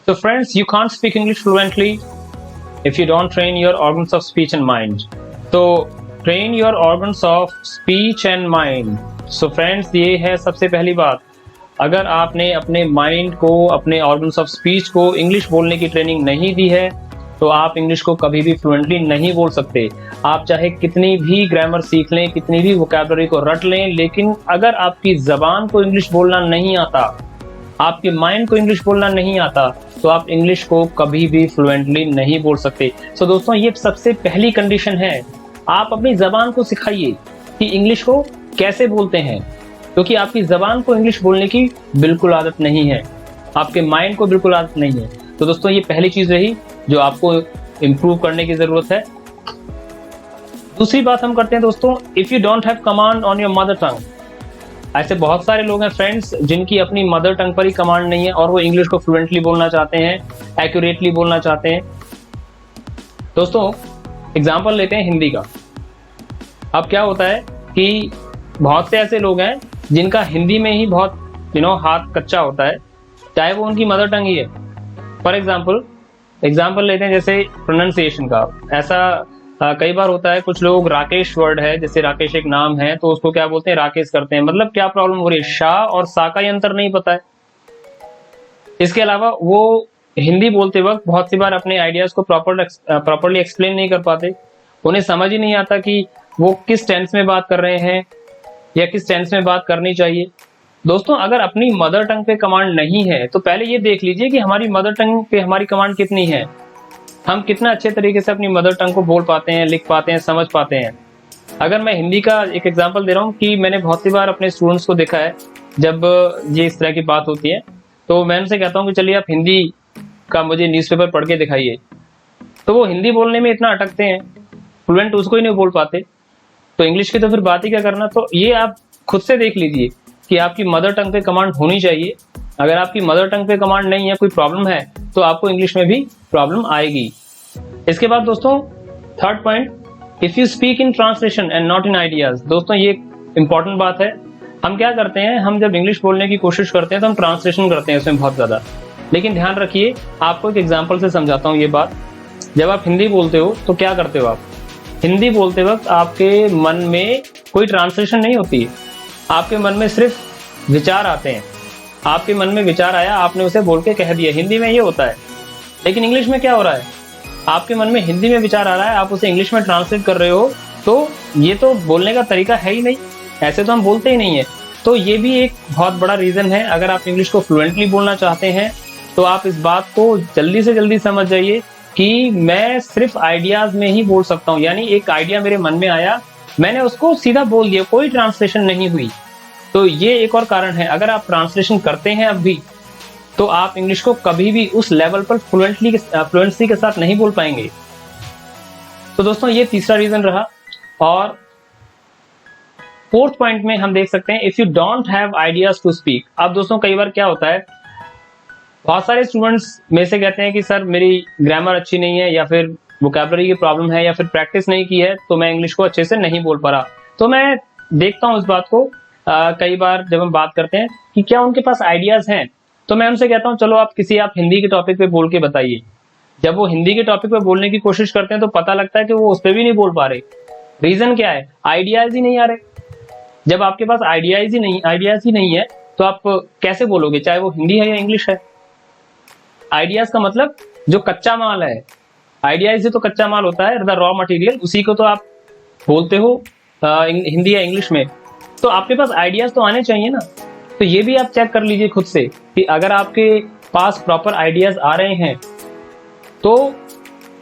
So friends, you can't speak English fluently if you don't train your organs of speech and mind. So train your organs of speech and mind. So friends, ये है सबसे पहली बात। अगर आपने अपने mind को, अपने ऑर्गन्स ऑफ स्पीच को इंग्लिश बोलने की ट्रेनिंग नहीं दी है तो आप इंग्लिश को कभी भी फ्लुएंटली नहीं बोल सकते। आप चाहे कितनी भी ग्रामर सीख लें, कितनी भी वोकैबुलरी को रट लें, लेकिन अगर आपकी जबान को इंग्लिश बोलना नहीं आता, आपके माइंड को इंग्लिश बोलना नहीं आता, तो आप इंग्लिश को कभी भी फ्लुएंटली नहीं बोल सकते। सो दोस्तों, ये सबसे पहली कंडीशन है। आप अपनी जबान को सिखाइए कि इंग्लिश को कैसे बोलते हैं, क्योंकि आपकी जबान को इंग्लिश बोलने की बिल्कुल आदत नहीं है, आपके माइंड को बिल्कुल आदत नहीं है। तो दोस्तों, ये पहली चीज रही जो आपको इम्प्रूव करने की जरूरत है। दूसरी बात हम करते हैं दोस्तों, if you don't have command on your mother tongue. ऐसे बहुत सारे लोग हैं फ्रेंड्स जिनकी अपनी मदर टंग पर ही कमांड नहीं है और वो इंग्लिश को फ्लुएंटली बोलना चाहते हैं, एक्यूरेटली बोलना चाहते हैं। दोस्तों, एग्जांपल लेते हैं हिंदी का। अब क्या होता है कि बहुत से ऐसे लोग हैं जिनका हिंदी में ही बहुत हाथ कच्चा होता है, चाहे वो उनकी मदर टंग ही है। फॉर एग्जाम्पल लेते हैं जैसे प्रोनाउंसिएशन का। ऐसा कई बार होता है, कुछ लोग राकेश वर्ड है, जैसे राकेश एक नाम है तो उसको क्या बोलते हैं, राकेश करते हैं। मतलब क्या प्रॉब्लम हो रही है, शाह और सा का अंतर नहीं पता है। इसके अलावा वो हिंदी बोलते वक्त बहुत सी बार अपने आइडियाज को प्रॉपरली एक्सप्लेन नहीं कर पाते। उन्हें समझ ही नहीं आता कि वो किस टेंस में बात कर रहे हैं या किस टेंस में बात करनी चाहिए। दोस्तों, अगर अपनी मदर टंग पे कमांड नहीं है तो पहले ये देख लीजिए कि हमारी मदर टंग पे हमारी कमांड कितनी है, हम कितना अच्छे तरीके से अपनी मदर टंग को बोल पाते हैं, लिख पाते हैं, समझ पाते हैं। अगर मैं हिंदी का एक एग्जांपल दे रहा हूँ कि मैंने बहुत सी बार अपने स्टूडेंट्स को देखा है, जब ये इस तरह की बात होती है तो मैं उनसे कहता हूँ कि चलिए आप हिंदी का मुझे न्यूज़पेपर पढ़ के दिखाइए, तो वो हिंदी बोलने में इतना अटकते हैं, फ्लुएंट उसको ही नहीं बोल पाते, तो इंग्लिश की तो फिर बात ही क्या करना। तो ये आप खुद से देख लीजिए कि आपकी मदर टंग पे कमांड होनी चाहिए। अगर आपकी मदर टंग पे कमांड नहीं है, कोई प्रॉब्लम है, तो आपको इंग्लिश में भी प्रॉब्लम आएगी। इसके बाद दोस्तों, third point, if you speak in translation and not in ideas. दोस्तों, ये इंपॉर्टेंट बात है। हम क्या करते हैं, हम जब इंग्लिश बोलने की कोशिश करते हैं तो हम ट्रांसलेशन करते हैं उसमें बहुत ज्यादा। लेकिन ध्यान रखिए, आपको एक एग्जाम्पल से समझाता हूँ ये बात। जब आप हिंदी बोलते हो तो क्या करते हो, आप हिंदी बोलते वक्त आपके मन में कोई ट्रांसलेशन नहीं होती है, आपके मन में सिर्फ विचार आते हैं। आपके मन में विचार आया, आपने उसे बोल के कह दिया, हिंदी में ये होता है। लेकिन इंग्लिश में क्या हो रहा है, आपके मन में हिंदी में विचार आ रहा है, आप उसे इंग्लिश में ट्रांसलेट कर रहे हो, तो ये तो बोलने का तरीका है ही नहीं, ऐसे तो हम बोलते ही नहीं है। तो ये भी एक बहुत बड़ा रीजन है। अगर आप इंग्लिश को फ्लुएंटली बोलना चाहते हैं तो आप इस बात को जल्दी से जल्दी समझ जाइए कि मैं सिर्फ आइडियाज में ही बोल सकता हूँ। यानी एक आइडिया मेरे मन में आया, मैंने उसको सीधा बोल दिया, कोई ट्रांसलेशन नहीं हुई। तो ये एक और कारण है। अगर आप ट्रांसलेशन करते हैं अब भी, तो आप इंग्लिश को कभी भी उस लेवल पर फ्लुएंसी के साथ नहीं बोल पाएंगे। तो दोस्तों, ये तीसरा रीजन रहा। और फोर्थ पॉइंट में हम देख सकते हैं, if you don't have ideas to speak. अब दोस्तों, कई बार क्या होता है, बहुत सारे स्टूडेंट्स में से कहते हैं कि सर मेरी ग्रामर अच्छी नहीं है, या फिर वोकैबुलरी की प्रॉब्लम है, या फिर प्रैक्टिस नहीं की है, तो मैं इंग्लिश को अच्छे से नहीं बोल पा रहा। तो मैं देखता हूँ इस बात को कई बार जब हम बात करते हैं कि क्या उनके पास आइडियाज हैं, तो मैं उनसे कहता हूँ चलो आप हिंदी के टॉपिक पे बोल के बताइए। जब वो हिंदी के टॉपिक पे बोलने की कोशिश करते हैं तो पता लगता है कि वो उस पर भी नहीं बोल पा रहे। रीजन क्या है, आइडियाज ही नहीं आ रहे। जब आपके पास आइडियाज ही नहीं है तो आप कैसे बोलोगे, चाहे वो हिंदी है या इंग्लिश है। आइडियाज का मतलब जो कच्चा माल है, आइडियाज से तो कच्चा माल होता है, द रॉ मटेरियल, उसी को तो आप बोलते हो हिंदी या इंग्लिश में। तो आपके पास आइडियाज तो आने चाहिए ना। तो ये भी आप चेक कर लीजिए खुद से कि अगर आपके पास प्रॉपर आइडियाज आ रहे हैं तो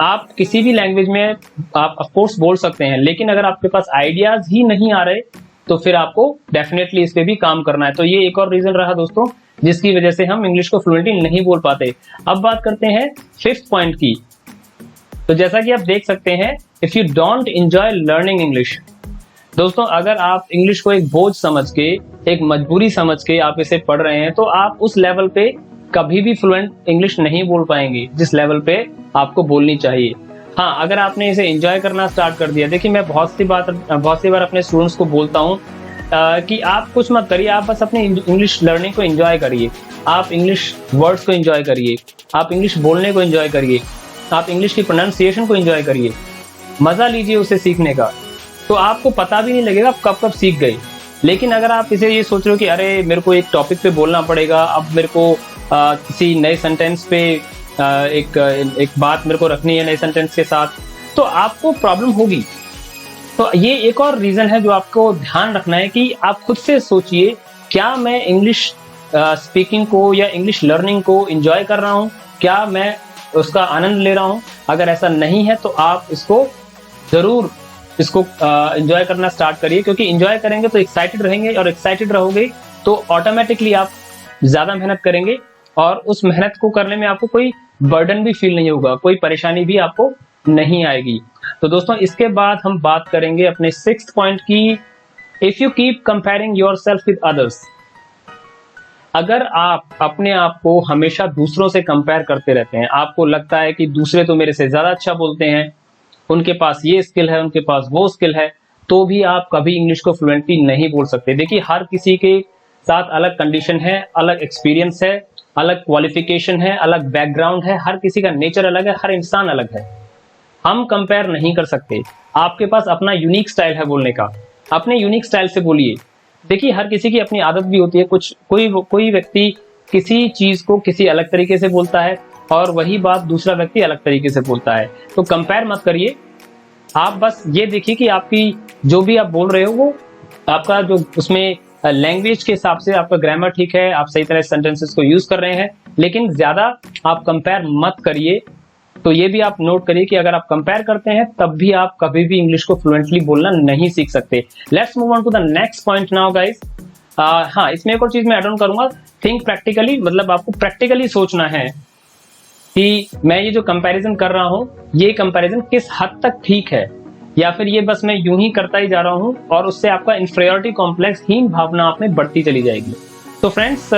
आप किसी भी लैंग्वेज में आप ऑफ कोर्स बोल सकते हैं। लेकिन अगर आपके पास आइडियाज ही नहीं आ रहे तो फिर आपको डेफिनेटली इस पे भी काम करना है। तो ये एक और रीजन रहा दोस्तों, जिसकी वजह से हम इंग्लिश को फ्लुएंटली नहीं बोल पाते। अब बात करते हैं फिफ्थ पॉइंट की। तो जैसा कि आप देख सकते हैं, if you don't enjoy learning English. दोस्तों, अगर आप इंग्लिश को एक बोझ समझ के, एक मजबूरी समझ के आप इसे पढ़ रहे हैं, तो आप उस लेवल पे कभी भी फ्लुएंट इंग्लिश नहीं बोल पाएंगे जिस लेवल पे आपको बोलनी चाहिए। हाँ, अगर आपने इसे एंजॉय करना स्टार्ट कर दिया, देखिए मैं बहुत सी बार अपने स्टूडेंट्स को बोलता हूँ कि आप कुछ मत करिए, आप बस अपनी इंग्लिश लर्निंग को एंजॉय करिए। आप इंग्लिश वर्ड्स को एंजॉय करिए, आप इंग्लिश बोलने को एंजॉय करिए, आप इंग्लिश की प्रोनाउंसिएशन को एंजॉय करिए, मजा लीजिए उसे सीखने का। तो आपको पता भी नहीं लगेगा आप कब कब सीख गए। लेकिन अगर आप इसे ये सोच रहे हो कि अरे मेरे को एक टॉपिक पे बोलना पड़ेगा, अब मेरे को किसी नए सेंटेंस पे एक बात मेरे को रखनी है नए सेंटेंस के साथ, तो आपको प्रॉब्लम होगी। तो ये एक और रीजन है जो आपको ध्यान रखना है कि आप खुद से सोचिए, क्या मैं इंग्लिश स्पीकिंग को या इंग्लिश लर्निंग को एंजॉय कर रहा हूँ, क्या मैं उसका आनंद ले रहा हूँ। अगर ऐसा नहीं है तो आप इसको जरूर एंजॉय करना स्टार्ट करिए, क्योंकि एंजॉय करेंगे तो एक्साइटेड रहेंगे, और एक्साइटेड रहोगे तो ऑटोमेटिकली आप ज्यादा मेहनत करेंगे, और उस मेहनत को करने में आपको कोई बर्डन भी फील नहीं होगा, कोई परेशानी भी आपको नहीं आएगी। तो दोस्तों इसके बाद हम बात करेंगे अपने 6th पॉइंट की, if you keep comparing yourself with others. अगर आप अपने आप को हमेशा दूसरों से कंपेयर करते रहते हैं, आपको लगता है कि दूसरे तो मेरे से ज्यादा अच्छा बोलते हैं, उनके पास ये स्किल है, उनके पास वो स्किल है, तो भी आप कभी इंग्लिश को फ्लुएंटली नहीं बोल सकते। देखिए हर किसी के साथ अलग कंडीशन है, अलग एक्सपीरियंस है, अलग क्वालिफिकेशन है, अलग बैकग्राउंड है, हर किसी का नेचर अलग है, हर इंसान अलग है। हम कंपेयर नहीं कर सकते। आपके पास अपना यूनिक स्टाइल है बोलने का, अपने यूनिक स्टाइल से बोलिए। देखिए हर किसी की अपनी आदत भी होती है, कोई व्यक्ति किसी चीज को किसी अलग तरीके से बोलता है और वही बात दूसरा व्यक्ति अलग तरीके से बोलता है। तो कंपेयर मत करिए, आप बस ये देखिए कि आपकी जो भी आप बोल रहे हो वो आपका जो उसमें लैंग्वेज के हिसाब से आपका ग्रामर ठीक है, आप सही तरह सेंटेंसेस को यूज कर रहे हैं, लेकिन ज्यादा आप कंपेयर मत करिए। तो ये भी आप नोट करिए कि अगर आप कंपेयर करते हैं तब भी आप कभी भी इंग्लिश को फ्लुएंटली बोलना नहीं सीख सकते। Let's move on to the next point now guys. हाँ, इसमें एक और चीज मैं ऐड ऑन करूंगा, थिंक प्रैक्टिकली, मतलब आपको प्रैक्टिकली सोचना है कि मैं ये जो कंपैरिजन कर रहा हूँ ये कंपैरिजन किस हद तक ठीक है, या फिर ये बस मैं यूं ही करता ही जा रहा हूँ और उससे आपका इंफीरियरिटी कॉम्प्लेक्स, हीन भावना आप में बढ़ती चली जाएगी। तो friends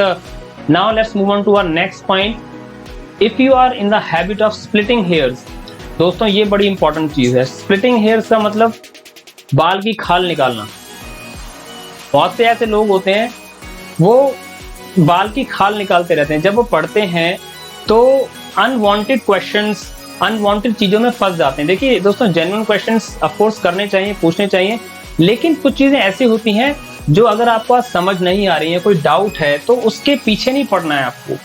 now let's move on to our next point, if you are in the habit of splitting hairs. दोस्तों ये बड़ी इंपॉर्टेंट चीज है। स्प्लिटिंग हेयर्स का मतलब बाल की खाल निकालना। बहुत से ऐसे लोग होते हैं वो बाल की खाल निकालते रहते हैं, जब वो पढ़ते हैं तो अनवांटेड क्वेश्चंस, अनवांटेड चीजों में फंस जाते हैं। देखिए दोस्तों, जेन्युइन क्वेश्चंस ऑफ कोर्स करने चाहिए, पूछने चाहिए, लेकिन कुछ चीजें ऐसी होती हैं जो अगर आपको आज समझ नहीं आ रही है, कोई डाउट है, तो उसके पीछे नहीं पड़ना है आपको।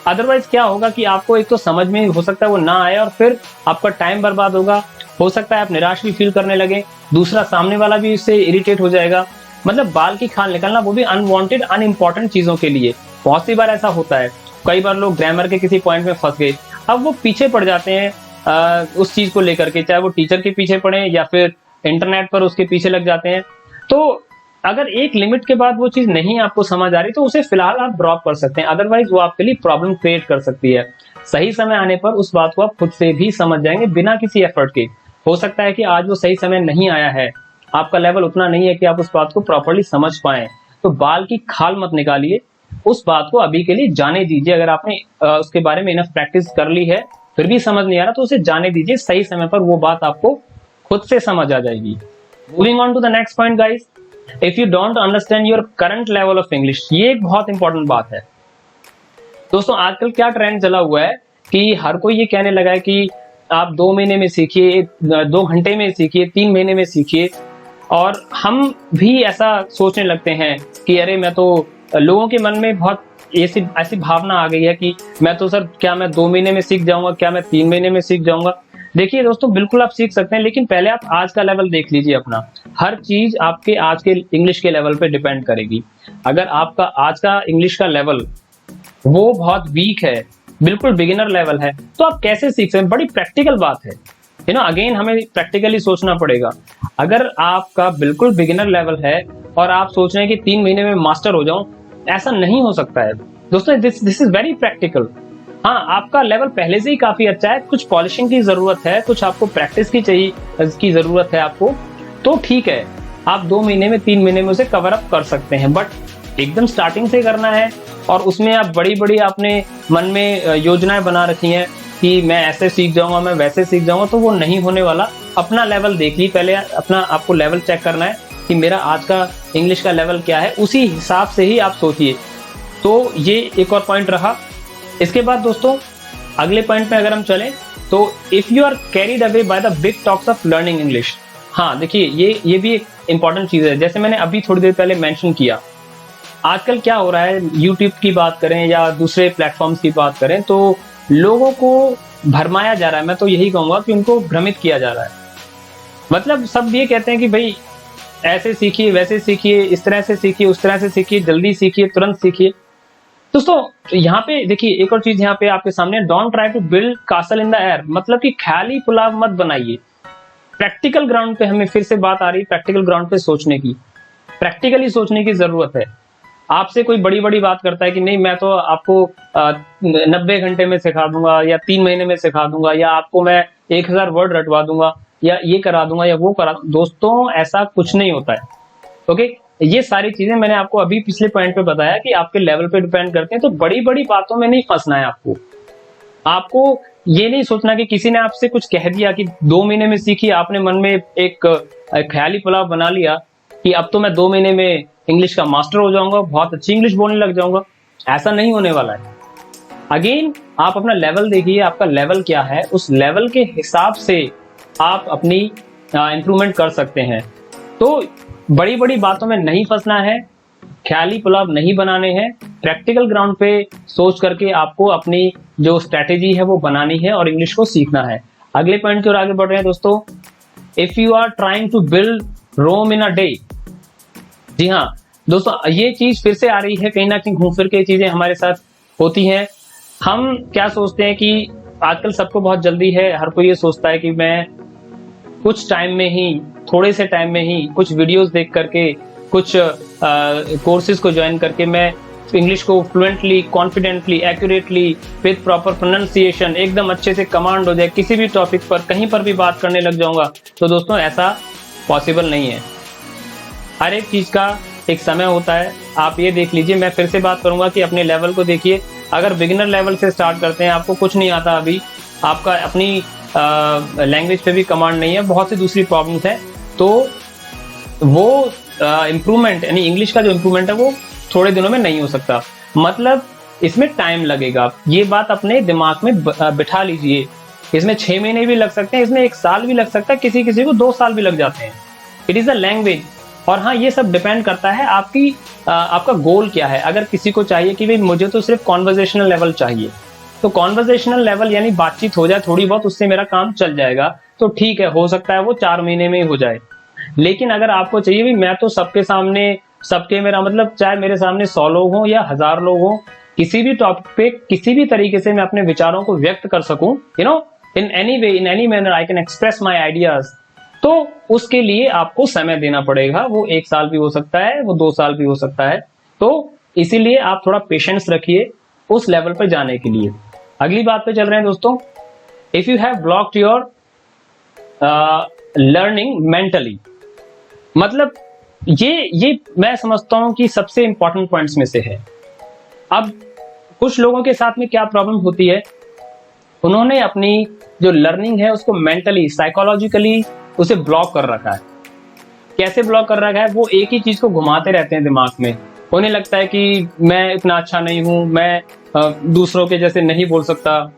अदरवाइज क्या होगा कि आपको एक तो समझ में हो सकता है वो ना आए और फिर आपका टाइम बर्बाद होगा, हो सकता है आप निराश भी फील करने लगे, दूसरा सामने वाला भी इससे इरिटेट हो जाएगा। मतलब बाल की खाल निकालना, वो भी अनवांटेड अनइम्पॉर्टेंट चीजों के लिए। बहुत सी बार ऐसा होता है, कई बार लोग ग्रामर के किसी पॉइंट में फंस गए, अब वो पीछे पड़ जाते हैं उस चीज को लेकर के, चाहे वो टीचर के पीछे पड़े या फिर इंटरनेट पर उसके पीछे लग जाते हैं। तो अगर एक लिमिट के बाद वो चीज नहीं आपको समझ आ रही तो उसे फिलहाल आप ड्रॉप कर सकते हैं, अदरवाइज वो आपके लिए प्रॉब्लम क्रिएट कर सकती है। सही समय आने पर उस बात को आप खुद से भी समझ जाएंगे बिना किसी एफर्ट के। हो सकता है कि आज वो सही समय नहीं आया है, आपका लेवल उतना नहीं है कि आप उस बात को प्रॉपर्ली समझ पाए, तो बाल की खाल मत निकालिए, उस बात को अभी के लिए जाने दीजिए। अगर आपने उसके बारे में इनफ प्रैक्टिस कर ली है फिर भी समझ नहीं आ रहा तो उसे जाने दीजिए, सही समय पर वो बात आपको खुद से समझ आ जाएगी। Moving on to the next point guys, if you don't understand your current level of English. ये एक बहुत इंपॉर्टेंट बात है दोस्तों। आजकल क्या ट्रेंड चला हुआ है कि हर कोई ये कहने लगा है कि आप 2 महीने में सीखिए, 2 घंटे में सीखिए, 3 महीने में सीखिए, और हम भी ऐसा सोचने लगते हैं कि अरे मैं तो, लोगों के मन में बहुत ऐसी भावना आ गई है कि मैं तो सर, क्या मैं 2 महीने में सीख जाऊंगा, क्या मैं 3 महीने में सीख जाऊंगा। देखिए दोस्तों, बिल्कुल आप सीख सकते हैं, लेकिन पहले आप आज का लेवल देख लीजिए अपना। हर चीज आपके आज के इंग्लिश के लेवल पे डिपेंड करेगी। अगर आपका आज का इंग्लिश का लेवल वो बहुत वीक है, बिल्कुल बिगिनर लेवल है, तो आप कैसे सीख सकते हैं। बड़ी प्रैक्टिकल बात है, अगेन हमें प्रैक्टिकली सोचना पड़ेगा। अगर आपका बिल्कुल बिगिनर लेवल है और आप सोच रहे हैं कि 3 महीने में मास्टर हो जाऊं, ऐसा नहीं हो सकता है दोस्तों। This is very practical. हाँ, आपका लेवल पहले से ही काफी अच्छा है, कुछ पॉलिशिंग की जरूरत है, कुछ आपको प्रैक्टिस की जरूरत है आपको, तो ठीक है, आप 2 महीने में 3 महीने में उसे कवर अप कर सकते हैं। बट एकदम स्टार्टिंग से करना है और उसमें आप बड़ी आपने मन में योजनाएं बना रखी हैं कि मैं ऐसे सीख जाऊंगा, मैं वैसे सीख जाऊंगा, तो वो नहीं होने वाला। अपना लेवल देख ली पहले, अपना आपको लेवल चेक करना है कि मेरा आज का इंग्लिश का लेवल क्या है, उसी हिसाब से ही आप सोचिए। तो ये एक और पॉइंट रहा। इसके बाद दोस्तों अगले पॉइंट में अगर हम चलें तो if you are carried away by the big talks of learning English. हाँ देखिए, ये भी एक इंपॉर्टेंट चीज है। जैसे मैंने अभी थोड़ी देर पहले मेंशन किया, आजकल क्या हो रहा है, यूट्यूब की बात करें या दूसरे प्लेटफॉर्म्स की बात करें, तो लोगों को भरमाया जा रहा है। मैं तो यही कहूंगा कि उनको भ्रमित किया जा रहा है। मतलब सब ये कहते हैं कि भाई ऐसे सीखिए, वैसे सीखिए, इस तरह से सीखिए, उस तरह से सीखिए, जल्दी सीखिए, तुरंत सीखिए। दोस्तों यहाँ पे देखिए एक और चीज यहाँ पे आपके सामने, don't try to build castle in the air. मतलब कि ख्याली पुलाव मत बनाइए। प्रैक्टिकल ग्राउंड पे हमें फिर से बात आ रही है, प्रैक्टिकल ग्राउंड पे सोचने की, प्रैक्टिकली सोचने की जरूरत है। आपसे कोई बड़ी बड़ी बात करता है कि नहीं मैं तो आपको 90 घंटे में सिखा दूंगा या 3 महीने में सिखा दूंगा या आपको मैं 1000 वर्ड रटवा दूंगा या ये करा दूंगा या वो करा। दोस्तों ऐसा कुछ नहीं होता है। ओके, ये सारी चीजें मैंने आपको अभी पिछले पॉइंट पे बताया कि आपके लेवल पे डिपेंड करते हैं। तो बड़ी बड़ी बातों में नहीं फंसना है आपको ये नहीं सोचना कि किसी ने आपसे कुछ कह दिया कि 2 महीने में सीखिए, आपने मन में एक ख्याली पुलाव बना लिया कि अब तो मैं 2 महीने में इंग्लिश का मास्टर हो जाऊंगा, बहुत अच्छी इंग्लिश बोलने लग जाऊंगा। ऐसा नहीं होने वाला है। अगेन आप अपना लेवल देखिए, आपका लेवल क्या है, उस लेवल के हिसाब से आप अपनी इंप्रूवमेंट कर सकते हैं। तो बड़ी बड़ी बातों में नहीं फंसना है, ख्याली पुलाव नहीं बनाने हैं। प्रैक्टिकल ग्राउंड पे सोच करके आपको अपनी जो स्ट्रेटेजी है वो बनानी है और इंग्लिश को सीखना है। अगले पॉइंट की ओर आगे बढ़ रहे हैं दोस्तों। If you are trying to build Rome in a day. जी हाँ दोस्तों, ये चीज फिर से आ रही है, कहीं ना कहीं घूम फिर के चीजें हमारे साथ होती हैं। हम क्या सोचते हैं कि आजकल सबको बहुत जल्दी है, हर कोई ये सोचता है कि मैं कुछ टाइम में ही, थोड़े से टाइम में ही कुछ वीडियोस देख करके, कुछ कोर्सेज को ज्वाइन करके मैं इंग्लिश को fluently, confidently, accurately, with proper pronunciation एकदम अच्छे से कमांड हो जाए, किसी भी टॉपिक पर कहीं पर भी बात करने लग जाऊंगा। तो दोस्तों ऐसा पॉसिबल नहीं है। हर एक चीज का एक समय होता है। आप ये देख लीजिए, मैं फिर से बात करूंगा कि अपने लेवल को देखिए। अगर बिगिनर लेवल से स्टार्ट करते हैं, आपको कुछ नहीं आता अभी, आपका अपनी लैंग्वेज पे भी कमांड नहीं है, बहुत सी दूसरी प्रॉब्लम्स है, तो वो इम्प्रूवमेंट यानी इंग्लिश का जो इम्प्रूवमेंट है वो थोड़े दिनों में नहीं हो सकता। मतलब इसमें टाइम लगेगा। ये बात अपने दिमाग में बिठा लीजिए। इसमें 6 महीने भी लग सकते हैं, इसमें 1 साल भी लग सकता है, किसी किसी को 2 साल भी लग जाते हैं। It is a language. और हाँ, ये सब डिपेंड करता है आपका गोल क्या है। अगर किसी को चाहिए कि भाई मुझे तो सिर्फ कॉन्वर्जेशनल लेवल चाहिए, तो कॉन्वर्जेशनल लेवल यानी बातचीत हो जाए थोड़ी बहुत, उससे मेरा काम चल जाएगा, तो ठीक है, हो सकता है वो 4 महीने में ही हो जाए। लेकिन अगर आपको चाहिए भी मैं तो सबके सामने, सबके, मेरा मतलब चाहे मेरे सामने 100 लोग हों या 1000 लोग हों, किसी भी टॉपिक पे किसी भी तरीके से मैं अपने विचारों को व्यक्त कर सकूं, in any way, in any manner I can express my ideas, तो उसके लिए आपको समय देना पड़ेगा। वो 1 साल भी हो सकता है, वो 2 साल भी हो सकता है। तो इसीलिए आप थोड़ा पेशेंस रखिए उस लेवल पर जाने के लिए। अगली बात पे चल रहे हैं दोस्तों। If you have blocked your learning mentally, मतलब ये मैं समझता हूं कि सबसे इंपॉर्टेंट पॉइंट्स में से है। अब कुछ लोगों के साथ में क्या प्रॉब्लम होती है, उन्होंने अपनी जो लर्निंग है उसको मेंटली, साइकोलॉजिकली उसे ब्लॉक कर रखा है। कैसे ब्लॉक कर रखा है? वो एक ही चीज को घुमाते रहते हैं दिमाग में। उन्हें लगता है कि मैं इतना अच्छा नहीं हूं, मैं दूसरों के जैसे नहीं बोल सकता,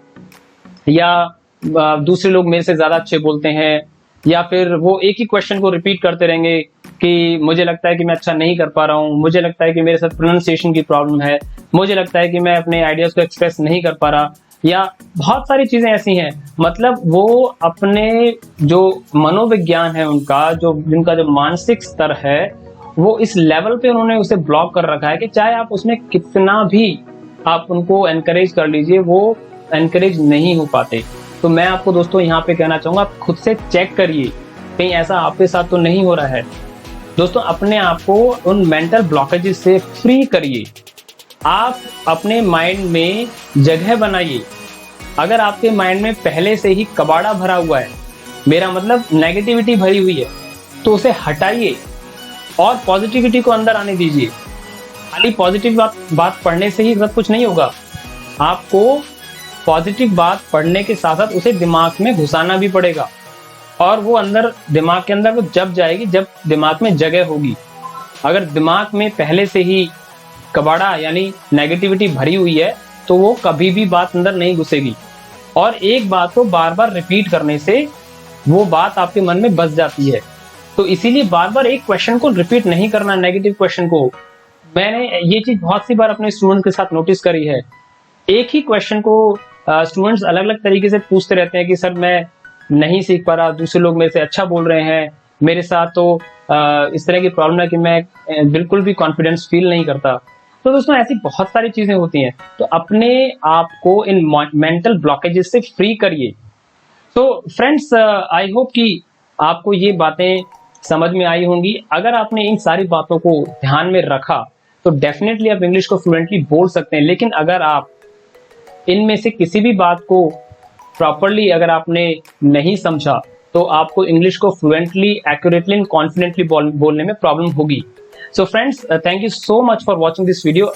या दूसरे लोग मेरे से ज्यादा अच्छे बोलते हैं, या फिर वो एक ही क्वेश्चन को रिपीट करते रहेंगे कि मुझे लगता है कि मैं अच्छा नहीं कर पा रहा हूँ, मुझे लगता है कि मेरे साथ प्रोनाउंसिएशन की प्रॉब्लम है, मुझे लगता है कि मैं अपने आइडियाज को एक्सप्रेस नहीं कर पा रहा, या बहुत सारी चीजें ऐसी हैं। मतलब वो अपने जो मनोविज्ञान है उनका, जिनका जो मानसिक स्तर है, वो इस लेवल पे उन्होंने उसे ब्लॉक कर रखा है कि चाहे आप उसमें कितना भी आप उनको एनकरेज कर लीजिए, वो एनकरेज नहीं हो पाते। तो मैं आपको दोस्तों यहाँ पे कहना चाहूंगा, आप खुद से चेक करिए कहीं ऐसा आपके साथ तो नहीं हो रहा है। दोस्तों अपने आप को उन मेंटल ब्लॉकेजेस से फ्री करिए। आप अपने माइंड में जगह बनाइए। अगर आपके माइंड में पहले से ही कबाड़ा भरा हुआ है, मेरा मतलब नेगेटिविटी भरी हुई है, तो उसे हटाइए और पॉजिटिविटी को अंदर आने दीजिए। खाली पॉजिटिव बात पढ़ने से ही सब कुछ नहीं होगा। आपको पॉजिटिव बात पढ़ने के साथ साथ उसे दिमाग में घुसाना भी पड़ेगा, और वो अंदर, दिमाग के अंदर वो जब जाएगी जब दिमाग में जगह होगी। अगर दिमाग में पहले से ही कबाड़ा यानी नेगेटिविटी भरी हुई है तो वो कभी भी बात अंदर नहीं घुसेगी, और एक बात को बार बार रिपीट करने से वो बात आपके मन में बस जाती है। तो इसीलिए बार बार एक क्वेश्चन को रिपीट नहीं करना, नेगेटिव क्वेश्चन को। मैंने ये चीज बहुत सी बार अपने स्टूडेंट के साथ नोटिस करी है। एक ही क्वेश्चन को स्टूडेंट्स अलग अलग तरीके से पूछते रहते हैं कि सर मैं नहीं सीख पा रहा, दूसरे लोग मेरे से अच्छा बोल रहे हैं, मेरे साथ तो इस तरह की प्रॉब्लम है कि मैं बिल्कुल भी कॉन्फिडेंस फील नहीं करता। तो दोस्तों ऐसी बहुत सारी चीजें होती हैं, तो अपने आप को इन मेंटल ब्लॉकेजेस से फ्री करिए। तो फ्रेंड्स, आई होप कि आपको ये बातें समझ में आई होंगी। अगर आपने इन सारी बातों को ध्यान में रखा तो डेफिनेटली आप इंग्लिश को फ्लुएंटली बोल सकते हैं। लेकिन अगर आप इनमें से किसी भी बात को प्रॉपरली अगर आपने नहीं समझा तो आपको इंग्लिश को फ्लुएंटली, एक्यूरेटली एंड कॉन्फिडेंटली बोलने में प्रॉब्लम होगी। So friends, thank you so much for watching this video.